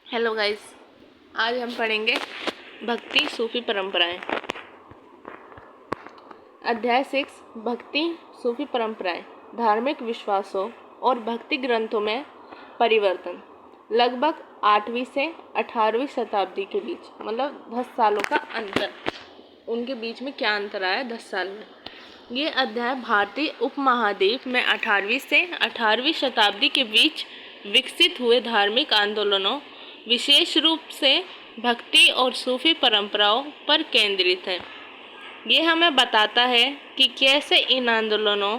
Hello guys, आज हम पढ़ेंगे भक्ति सूफी परंपराएं। अध्याय 6 भक्ति सूफी परंपराएं, धार्मिक विश्वासों और भक्ति ग्रंथों में परिवर्तन। लगभग 8वीं से 18वीं शताब्दी के बीच, मतलब 10 सालों का अंतर। उनके बीच में क्या अंतर आया 10 साल में। ये अध्याय भारतीय उपमहाद्वीप में 18वीं से 18वीं शताब्दी के बीच विकसित हुए धार्मिक आंदोलनों, विशेष रूप से भक्ति और सूफी परंपराओं पर केंद्रित है। ये हमें बताता है कि कैसे इन आंदोलनों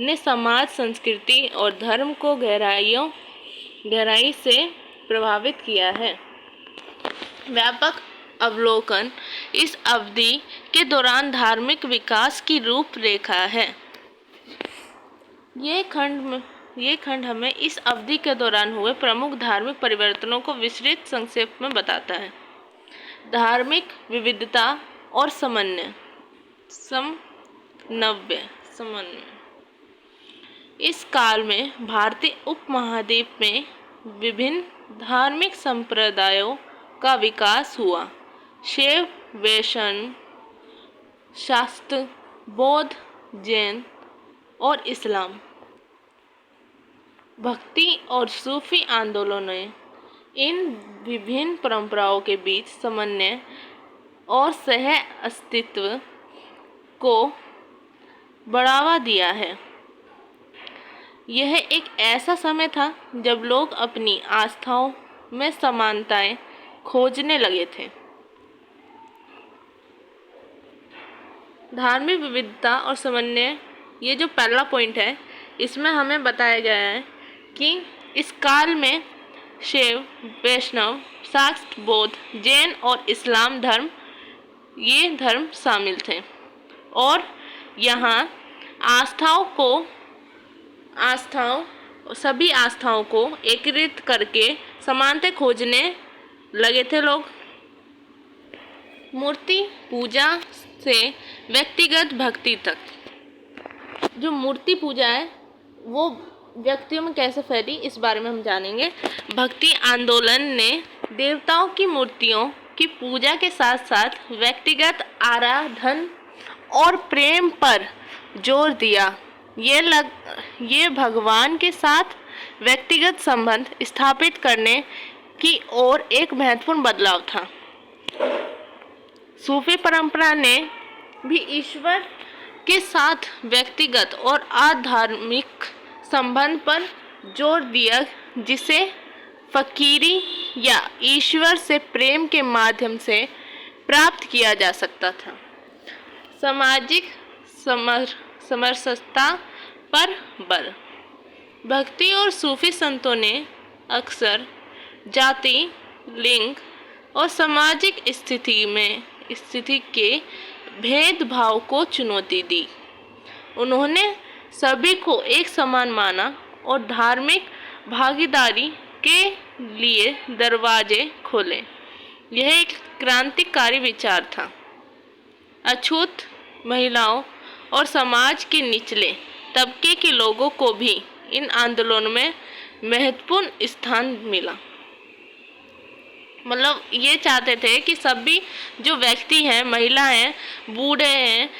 ने समाज, संस्कृति और धर्म को गहराई से प्रभावित किया है। व्यापक अवलोकन इस अवधि के दौरान धार्मिक विकास की रूपरेखा है। ये खंड हमें इस अवधि के दौरान हुए प्रमुख धार्मिक परिवर्तनों को विस्तृत संक्षेप में बताता है। धार्मिक विविधता और समन्वय। इस काल में भारतीय उपमहाद्वीप में विभिन्न धार्मिक संप्रदायों का विकास हुआ। शैव, वैष्णव, शाक्त, बौद्ध, जैन और इस्लाम। भक्ति और सूफी आंदोलनों ने इन विभिन्न परंपराओं के बीच समन्वय और सह अस्तित्व को बढ़ावा दिया है। यह एक ऐसा समय था जब लोग अपनी आस्थाओं में समानताएं खोजने लगे थे। धार्मिक विविधता और समन्वय, ये जो पहला पॉइंट है, इसमें हमें बताया गया है कि इस काल में शैव, वैष्णव, शाक्त, बौद्ध, जैन और इस्लाम धर्म शामिल थे और यहाँ सभी आस्थाओं को एकीकृत करके समानता खोजने लगे थे लोग। मूर्ति पूजा से व्यक्तिगत भक्ति तक। जो मूर्ति पूजा है वो व्यक्तियों में कैसे फैली, इस बारे में हम जानेंगे। भक्ति आंदोलन ने देवताओं की मूर्तियों की पूजा के साथ साथ व्यक्तिगत आराधना और प्रेम पर जोर दिया। ये भगवान के साथ व्यक्तिगत संबंध स्थापित करने की ओर एक महत्वपूर्ण बदलाव था। सूफी परंपरा ने भी ईश्वर के साथ व्यक्तिगत और आध्यात्मिक संबंध पर जोर दिया, जिसे फकीरी या ईश्वर से प्रेम के माध्यम से प्राप्त किया जा सकता था। सामाजिक समरसता पर बल। भक्ति और सूफी संतों ने अक्सर जाति, लिंग और सामाजिक स्थिति के भेदभाव को चुनौती दी। उन्होंने सभी को एक समान माना और धार्मिक भागीदारी के लिए दरवाजे खोले। यह एक क्रांतिकारी विचार था। अछूत महिलाओं और समाज के निचले तबके के लोगों को भी इन आंदोलनों में महत्वपूर्ण स्थान मिला। मतलब ये चाहते थे कि सभी जो व्यक्ति हैं, महिला हैं, बूढ़े हैं,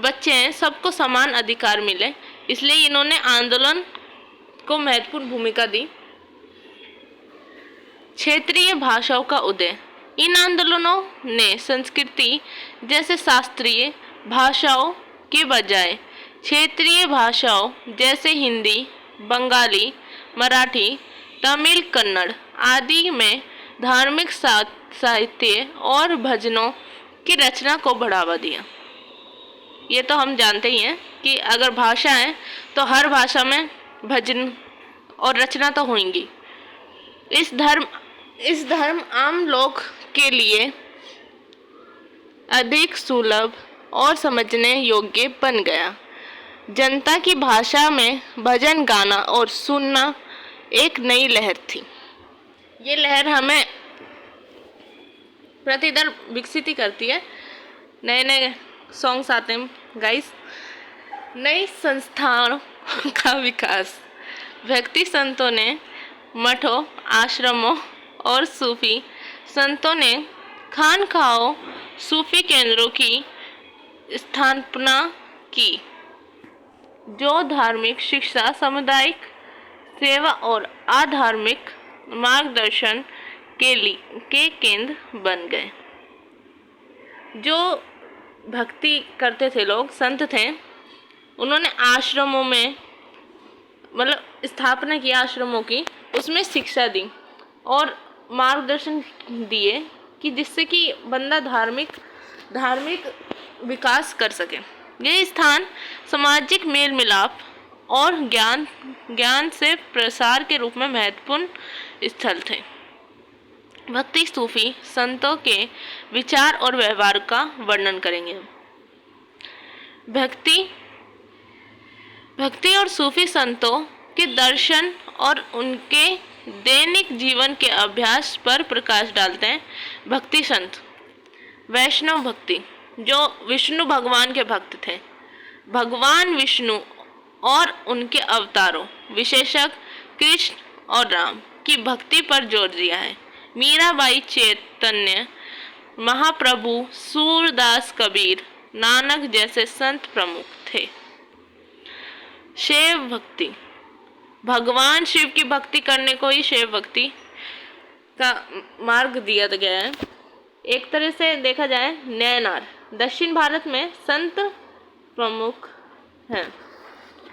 बच्चे हैं, सबको समान अधिकार मिले। इसलिए इन्होंने आंदोलन को महत्वपूर्ण भूमिका दी। क्षेत्रीय भाषाओं का उदय। इन आंदोलनों ने संस्कृति जैसे शास्त्रीय भाषाओं के बजाय क्षेत्रीय भाषाओं जैसे हिंदी, बंगाली, मराठी, तमिल, कन्नड़ आदि में धार्मिक साहित्य और भजनों की रचना को बढ़ावा दिया। ये तो हम जानते ही हैं कि अगर भाषा है तो हर भाषा में भजन और रचना तो होंगी। इस धर्म आम लोग के लिए अधिक सुलभ और समझने योग्य बन गया। जनता की भाषा में भजन गाना और सुनना एक नई लहर थी। ये लहर हमें प्रतिदिन विकसित ही करती है। नए नए सॉन्ग्स आते हैं गाइस। नई संस्थाओं का विकास। भक्ति संतों ने मठों, आश्रमों और सूफी संतों ने खानकाहों, सूफी केंद्रों की स्थापना की, जो धार्मिक शिक्षा, सामुदायिक सेवा और आध्यात्मिक मार्गदर्शन के केंद्र बन गए। जो भक्ति करते थे लोग, संत थे, उन्होंने आश्रमों में मतलब स्थापना की आश्रमों की, उसमें शिक्षा दी और मार्गदर्शन दिए कि जिससे कि बंदा धार्मिक विकास कर सके। ये स्थान सामाजिक मेल मिलाप और ज्ञान से प्रसार के रूप में महत्वपूर्ण स्थल थे। भक्ति सूफी संतों के विचार और व्यवहार का वर्णन करेंगे। भक्ति और सूफी संतों के दर्शन और उनके दैनिक जीवन के अभ्यास पर प्रकाश डालते हैं। भक्ति संत वैष्णव भक्ति, जो विष्णु भगवान के भक्त थे, भगवान विष्णु और उनके अवतारों, विशेषक कृष्ण और राम की भक्ति पर जोर दिया है। मीराबाई, चैतन्य महाप्रभु, सूरदास, कबीर, नानक जैसे संत प्रमुख थे। शैव भक्ति, भगवान शिव की भक्ति करने को ही शैव भक्ति का मार्ग दिया गया है। एक तरह से देखा जाए, नैनार दक्षिण भारत में संत प्रमुख हैं।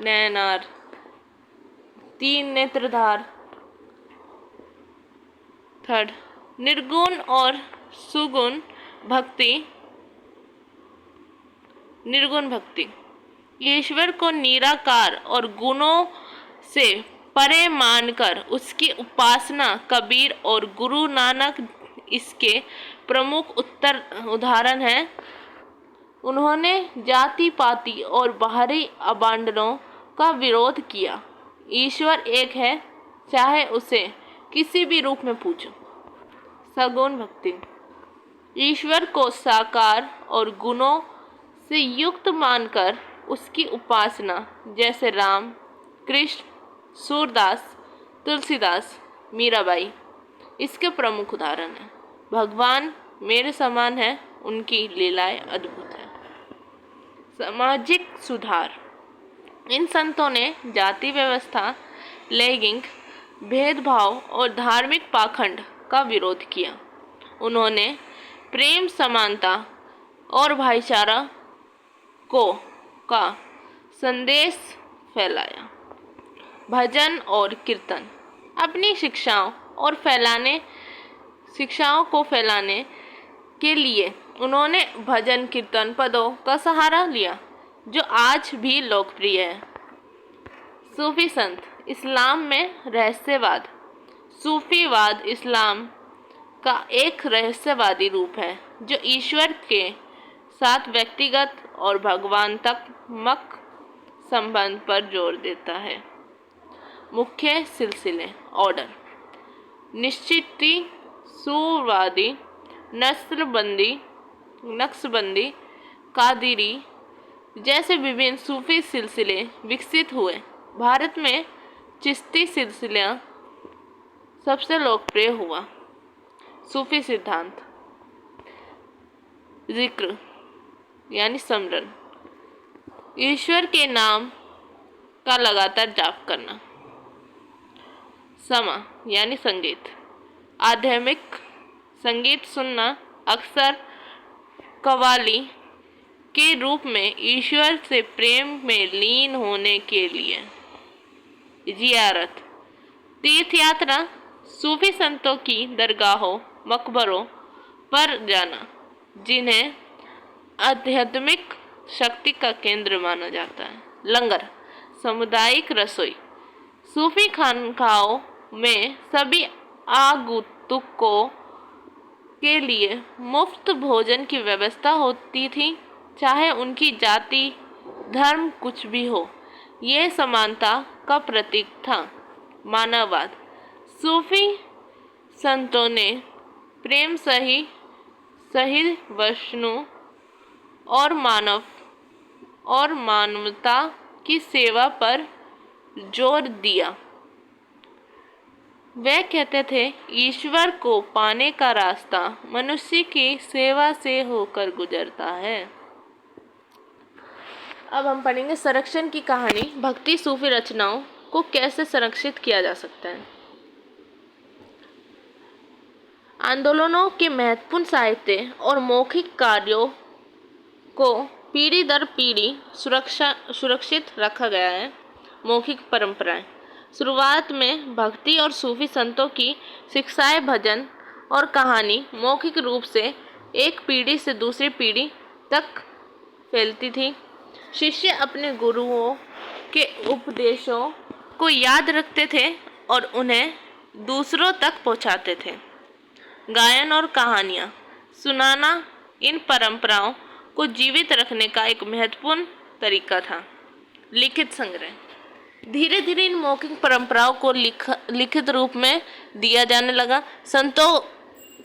नैनार, तीन नेत्रधार, थर्ड निर्गुण और सुगुण भक्ति। निर्गुण भक्ति ईश्वर को निराकार और गुणों से परे मानकर उसकी उपासना। कबीर और गुरु नानक इसके प्रमुख उदाहरण हैं। उन्होंने जाति पाति और बाहरी आबंटनों का विरोध किया। ईश्वर एक है, चाहे उसे किसी भी रूप में पूजो। सगुण भक्ति ईश्वर को साकार और गुणों से युक्त मानकर उसकी उपासना, जैसे राम, कृष्ण, सूरदास, तुलसीदास, मीराबाई इसके प्रमुख उदाहरण हैं। भगवान मेरे समान है, उनकी लीलाएं अद्भुत है। सामाजिक सुधार इन संतों ने जाति व्यवस्था, लैंगिक भेदभाव और धार्मिक पाखंड का विरोध किया। उन्होंने प्रेम, समानता और भाईचारा का संदेश फैलाया। भजन और कीर्तन अपनी शिक्षाओं को फैलाने के लिए उन्होंने भजन कीर्तन पदों का सहारा लिया, जो आज भी लोकप्रिय है। सूफी संत इस्लाम में रहस्यवाद। सूफीवाद इस्लाम का एक रहस्यवादी रूप है, जो ईश्वर के साथ व्यक्तिगत और भगवानात्मक संबंध पर जोर देता है। मुख्य सिलसिले ऑर्डर निश्चिती, सूरवादी, नक्शबंदी, कादिरी जैसे विभिन्न सूफी सिलसिले विकसित हुए। भारत में चिश्ती सिलसिला सबसे लोकप्रिय हुआ। सूफी सिद्धांत जिक्र यानी स्मरण, ईश्वर के नाम का लगातार जाप करना। समा यानी संगीत, आध्यात्मिक संगीत सुनना, अक्सर कव्वाली के रूप में ईश्वर से प्रेम में लीन होने के लिए। जियारत तीर्थ यात्रा, सूफी संतों की दरगाहों, मकबरों पर जाना, जिन्हें आध्यात्मिक शक्ति का केंद्र माना जाता है। लंगर सामुदायिक रसोई, सूफी खानकाहों में सभी आगंतुकों के लिए मुफ्त भोजन की व्यवस्था होती थी, चाहे उनकी जाति धर्म कुछ भी हो। यह समानता का प्रतीक था। मानववाद सूफी संतों ने प्रेम, सही विष्णु और मानवता की सेवा पर जोर दिया। वे कहते थे, ईश्वर को पाने का रास्ता मनुष्य की सेवा से होकर गुजरता है। अब हम पढ़ेंगे संरक्षण की कहानी। भक्ति सूफी रचनाओं को कैसे संरक्षित किया जा सकता है। आंदोलनों के महत्वपूर्ण साहित्य और मौखिक कार्यों को पीढ़ी दर पीढ़ी सुरक्षित रखा गया है। मौखिक परंपराएं। शुरुआत में भक्ति और सूफी संतों की शिक्षाएं, भजन और कहानी मौखिक रूप से एक पीढ़ी से दूसरी पीढ़ी तक फैलती थी। शिष्य अपने गुरुओं के उपदेशों को याद रखते थे और उन्हें दूसरों तक पहुंचाते थे। गायन और कहानियाँ सुनाना इन परंपराओं को जीवित रखने का एक महत्वपूर्ण तरीका था। लिखित संग्रह। धीरे धीरे इन मौखिक परंपराओं को लिखित रूप में दिया जाने लगा। संतों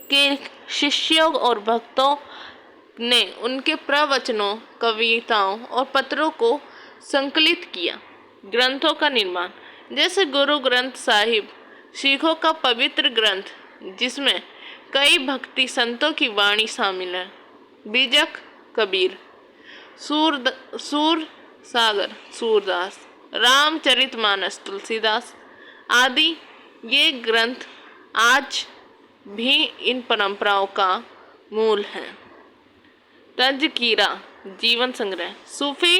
के शिष्यों और भक्तों ने उनके प्रवचनों, कविताओं और पत्रों को संकलित किया। ग्रंथों का निर्माण, जैसे गुरु ग्रंथ साहिब सिखों का पवित्र ग्रंथ जिसमें कई भक्ति संतों की वाणी शामिल है। बीजक कबीर, सूर सागर सूरदास, रामचरितमानस तुलसीदास आदि ये ग्रंथ आज भी इन परंपराओं का मूल है। तज़किरा जीवन संग्रह। सूफी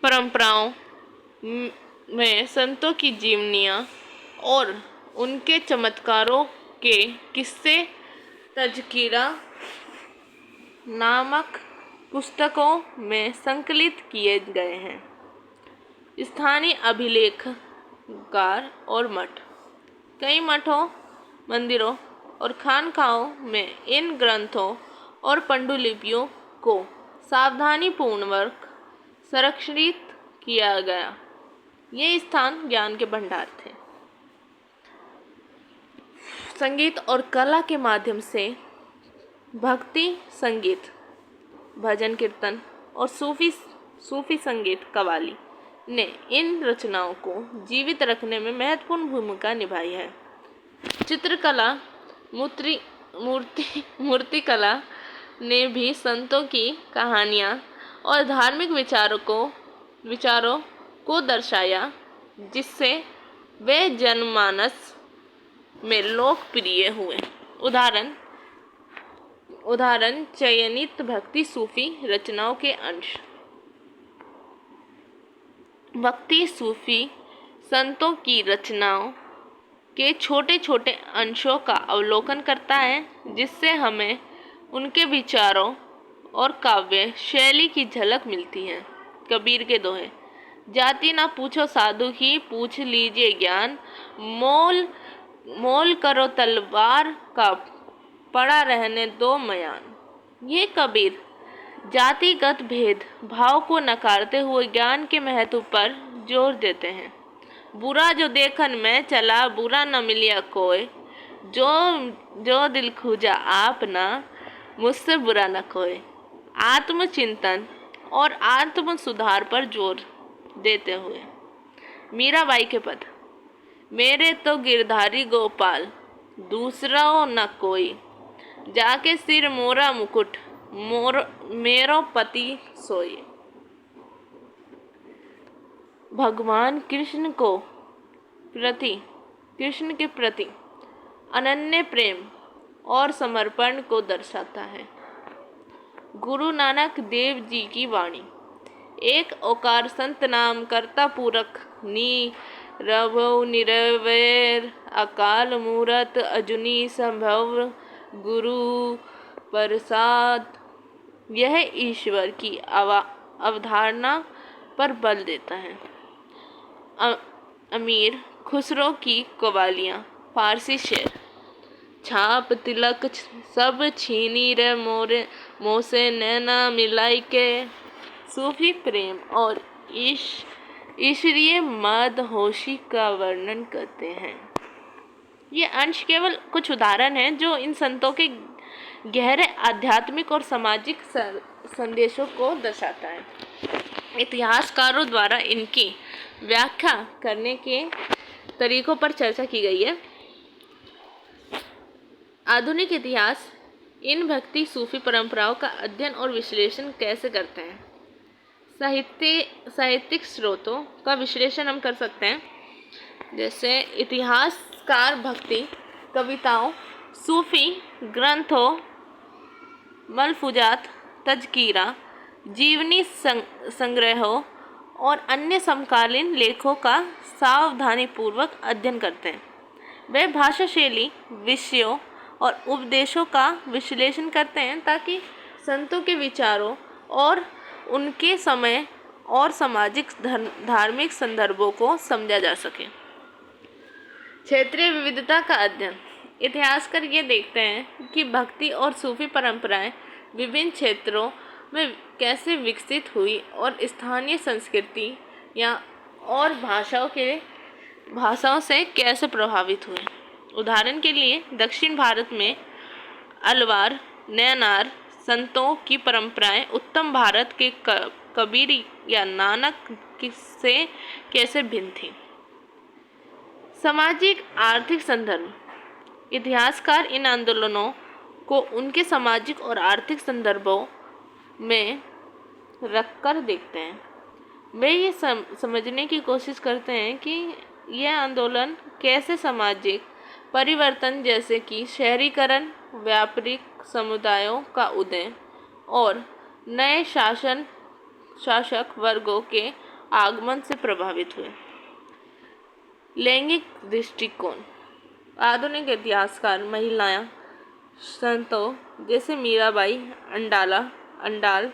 परंपराओं में संतों की जीवनियाँ और उनके चमत्कारों के किस्से तज़किरा नामक पुस्तकों में संकलित किए गए हैं। स्थानीय अभिलेखकार और मठ। कई मठों, मंदिरों और खानकाहों में इन ग्रंथों और पांडुलिपियों को सावधानीपूर्वक संरक्षित किया गया। ये स्थान ज्ञान के भंडार थे। संगीत और कला के माध्यम से भक्ति संगीत, भजन कीर्तन और सूफी संगीत कव्वाली ने इन रचनाओं को जीवित रखने में महत्वपूर्ण भूमिका निभाई है। चित्रकला, मूर्तिकला ने भी संतों की कहानियाँ और धार्मिक विचारों को दर्शाया, जिससे वे जनमानस में लोकप्रिय हुए। उदाहरण चयनित भक्ति सूफी रचनाओं के अंश। भक्ति सूफी संतों की रचनाओं के छोटे छोटे अंशों का अवलोकन करता है, जिससे हमें उनके विचारों और काव्य शैली की झलक मिलती है। कबीर के दोहे। जाति ना पूछो साधु की, पूछ लीजिए ज्ञान। मोल करो तलवार का, पड़ा रहने दो मयान। ये कबीर जातिगत भेद भाव को नकारते हुए ज्ञान के महत्व पर जोर देते हैं। बुरा जो देखन में चला, बुरा न मिलिया कोई। जो दिल खूजा आपना, मुझसे बुरा न कोई। आत्मचिंतन और आत्म सुधार पर जोर देते हुए मीराबाई के पद। मेरे तो गिरधारी गोपाल, दूसरा न कोई। जाके सिर मोरा मुकुट, मेरो पति सोए। भगवान कृष्ण के प्रति अनन्य प्रेम और समर्पण को दर्शाता है। गुरु नानक देव जी की वाणी। एक ओकार संत नाम करता पूरक, निरभव निरवैर अकाल मूरत अजुनी संभव गुरु प्रसाद। यह ईश्वर की अवधारणा पर बल देता है। अमीर खुसरो की कव्वालियाँ। फारसी शेर। छाप तिलक सब छीनी रे मोरे, मोसे नैना मिलाई के। सूफी प्रेम और ईश्वरीय मदहोशी का वर्णन करते हैं। ये अंश केवल कुछ उदाहरण हैं जो इन संतों के गहरे आध्यात्मिक और सामाजिक संदेशों को दर्शाता है। इतिहासकारों द्वारा इनकी व्याख्या करने के तरीकों पर चर्चा की गई है। आधुनिक इतिहास इन भक्ति सूफी परंपराओं का अध्ययन और विश्लेषण कैसे करते हैं? साहित्यिक स्रोतों का विश्लेषण हम कर सकते हैं। जैसे इतिहासकार भक्ति कविताओं, सूफी ग्रंथों, मलफूजात, तज़किरा, जीवनी संग्रहों और अन्य समकालीन लेखों का सावधानीपूर्वक अध्ययन करते हैं। वे भाषा शैली, विषयों और उपदेशों का विश्लेषण करते हैं ताकि संतों के विचारों और उनके समय और सामाजिक धार्मिक संदर्भों को समझा जा सके। क्षेत्रीय विविधता का अध्ययन। इतिहासकार ये देखते हैं कि भक्ति और सूफी परंपराएं विभिन्न क्षेत्रों में कैसे विकसित हुई और स्थानीय संस्कृति या और भाषाओं से कैसे प्रभावित हुए। उदाहरण के लिए दक्षिण भारत में अलवार, नयनार संतों की परंपराएं उत्तर भारत के कबीर या नानक से कैसे भिन्न थी। सामाजिक आर्थिक संदर्भ। इतिहासकार इन आंदोलनों को उनके सामाजिक और आर्थिक संदर्भों में रखकर देखते हैं। वे ये समझने की कोशिश करते हैं कि यह आंदोलन कैसे सामाजिक परिवर्तन जैसे कि शहरीकरण, व्यापारिक समुदायों का उदय और नए शासक वर्गों के आगमन से प्रभावित हुए। लैंगिक दृष्टिकोण। आधुनिक इतिहासकार महिलाएं संतों जैसे मीराबाई अंडाल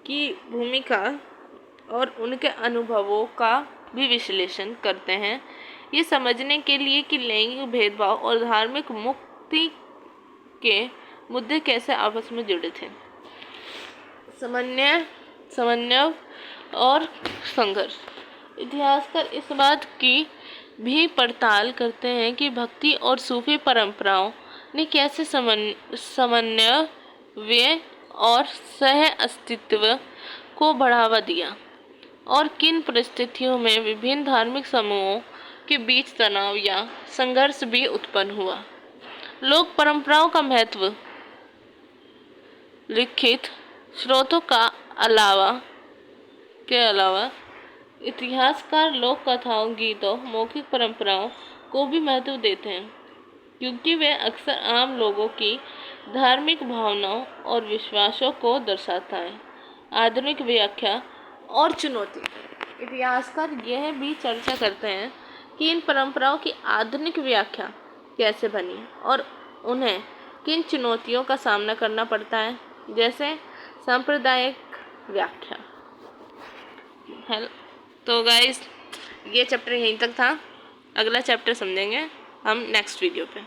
की भूमिका और उनके अनुभवों का भी विश्लेषण करते हैं, ये समझने के लिए कि लैंगिक भेदभाव और धार्मिक मुक्ति के मुद्दे कैसे आपस में जुड़े थे। समन्वय और संघर्ष। इतिहासकार इस बात की भी पड़ताल करते हैं कि भक्ति और सूफी परंपराओं ने कैसे समन्वय और सह अस्तित्व को बढ़ावा दिया और किन परिस्थितियों में विभिन्न धार्मिक समूहों के बीच तनाव या संघर्ष भी उत्पन्न हुआ। लोक परंपराओं का महत्व। लिखित स्रोतों के अलावा इतिहासकार लोक कथाओं, गीतों, मौखिक परंपराओं को भी महत्व देते हैं क्योंकि वे अक्सर आम लोगों की धार्मिक भावनाओं और विश्वासों को दर्शाता है। आधुनिक व्याख्या और चुनौती। इतिहासकार यह भी चर्चा करते हैं कि इन परंपराओं की आधुनिक व्याख्या कैसे बनी और उन्हें किन चुनौतियों का सामना करना पड़ता है, जैसे सांप्रदायिक व्याख्या। तो गाइस, ये चैप्टर यहीं तक था। अगला चैप्टर समझेंगे हम नेक्स्ट वीडियो पे।